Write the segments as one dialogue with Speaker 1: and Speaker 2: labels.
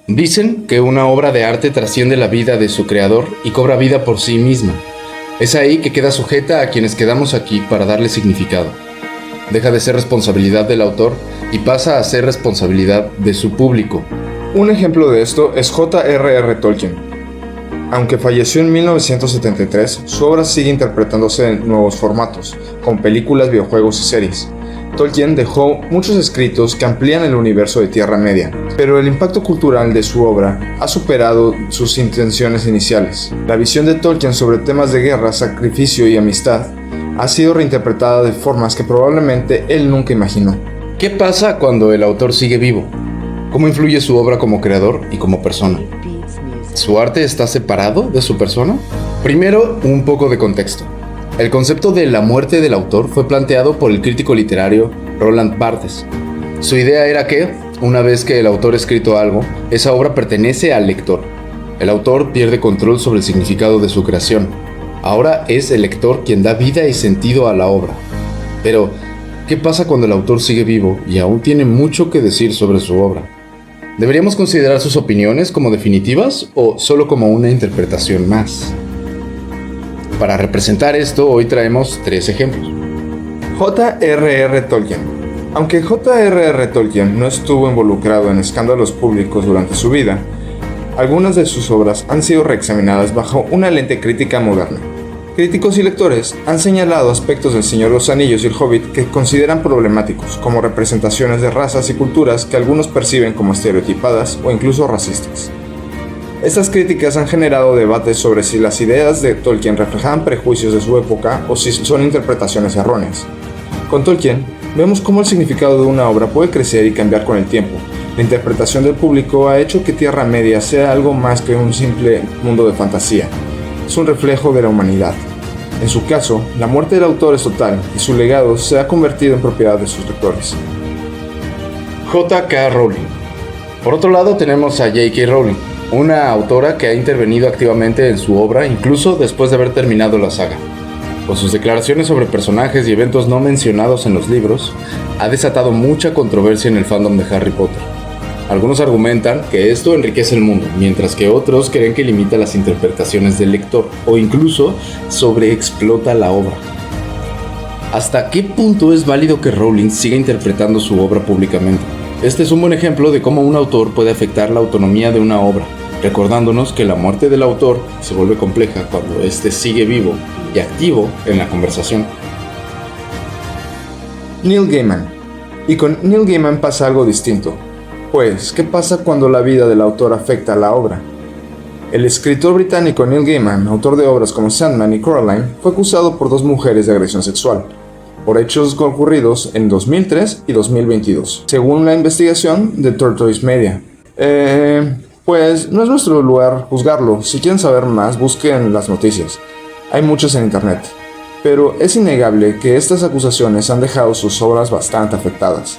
Speaker 1: Dicen que una obra de arte trasciende la vida de su creador y cobra vida por sí misma. Es ahí que queda sujeta a quienes quedamos aquí para darle significado. Deja de ser responsabilidad del autor y pasa a ser responsabilidad de su público.
Speaker 2: Un ejemplo de esto es J.R.R. Tolkien. Aunque falleció en 1973, su obra sigue interpretándose en nuevos formatos, con películas, videojuegos y series. Tolkien dejó muchos escritos que amplían el universo de Tierra Media, pero el impacto cultural de su obra ha superado sus intenciones iniciales. La visión de Tolkien sobre temas de guerra, sacrificio y amistad ha sido reinterpretada de formas que probablemente él nunca imaginó.
Speaker 1: ¿Qué pasa cuando el autor sigue vivo? ¿Cómo influye su obra como creador y como persona? ¿Su arte está separado de su persona? Primero, un poco de contexto. El concepto de la muerte del autor fue planteado por el crítico literario Roland Barthes. Su idea era que, una vez que el autor ha escrito algo, esa obra pertenece al lector. El autor pierde control sobre el significado de su creación. Ahora es el lector quien da vida y sentido a la obra. Pero, ¿qué pasa cuando el autor sigue vivo y aún tiene mucho que decir sobre su obra? ¿Deberíamos considerar sus opiniones como definitivas o solo como una interpretación más? Para representar esto, hoy traemos 3 ejemplos.
Speaker 2: J.R.R. Tolkien. Aunque J.R.R. Tolkien no estuvo involucrado en escándalos públicos durante su vida, algunas de sus obras han sido reexaminadas bajo una lente crítica moderna. Críticos y lectores han señalado aspectos del Señor de los Anillos y el Hobbit que consideran problemáticos, como representaciones de razas y culturas que algunos perciben como estereotipadas o incluso racistas. Estas críticas han generado debates sobre si las ideas de Tolkien reflejaban prejuicios de su época o si son interpretaciones erróneas. Con Tolkien, vemos cómo el significado de una obra puede crecer y cambiar con el tiempo. La interpretación del público ha hecho que Tierra Media sea algo más que un simple mundo de fantasía. Es un reflejo de la humanidad. En su caso, la muerte del autor es total y su legado se ha convertido en propiedad de sus lectores.
Speaker 1: J.K. Rowling. Por otro lado tenemos a J.K. Rowling, una autora que ha intervenido activamente en su obra incluso después de haber terminado la saga. Con sus declaraciones sobre personajes y eventos no mencionados en los libros, ha desatado mucha controversia en el fandom de Harry Potter. Algunos argumentan que esto enriquece el mundo, mientras que otros creen que limita las interpretaciones del lector o incluso sobreexplota la obra. ¿Hasta qué punto es válido que Rowling siga interpretando su obra públicamente? Este es un buen ejemplo de cómo un autor puede afectar la autonomía de una obra, recordándonos que la muerte del autor se vuelve compleja cuando éste sigue vivo y activo en la conversación.
Speaker 2: Neil Gaiman. Y con Neil Gaiman pasa algo distinto. Pues, ¿qué pasa cuando la vida del autor afecta a la obra? El escritor británico Neil Gaiman, autor de obras como Sandman y Coraline, fue acusado por 2 mujeres de agresión sexual, por hechos ocurridos en 2003 y 2022, según la investigación de Tortoise Media. Pues no es nuestro lugar juzgarlo. Si quieren saber más, busquen las noticias. Hay muchas en internet. Pero es innegable que estas acusaciones han dejado sus obras bastante afectadas.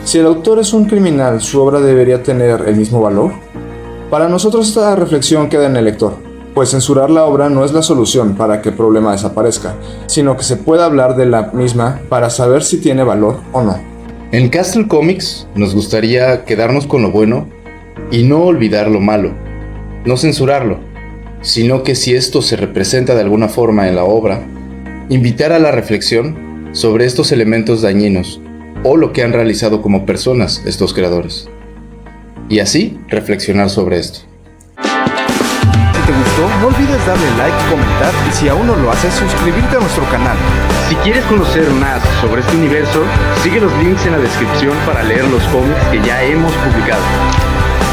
Speaker 2: Si el autor es un criminal, ¿su obra debería tener el mismo valor? Para nosotros esta reflexión queda en el lector, pues censurar la obra no es la solución para que el problema desaparezca, sino que se puede hablar de la misma para saber si tiene valor o no.
Speaker 1: En Castle Comics nos gustaría quedarnos con lo bueno y no olvidar lo malo, no censurarlo, sino que si esto se representa de alguna forma en la obra, invitar a la reflexión sobre estos elementos dañinos o lo que han realizado como personas estos creadores. Y así reflexionar sobre esto.
Speaker 3: Si te gustó, no olvides darle like, comentar y si aún no lo haces, suscribirte a nuestro canal.
Speaker 1: Si quieres conocer más sobre este universo, sigue los links en la descripción para leer los cómics que ya hemos publicado.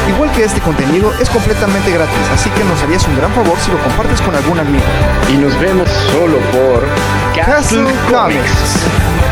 Speaker 3: Igual que este contenido es completamente gratis, así que nos harías un gran favor si lo compartes con algún amigo.
Speaker 1: Y nos vemos solo por
Speaker 3: Castle Comics.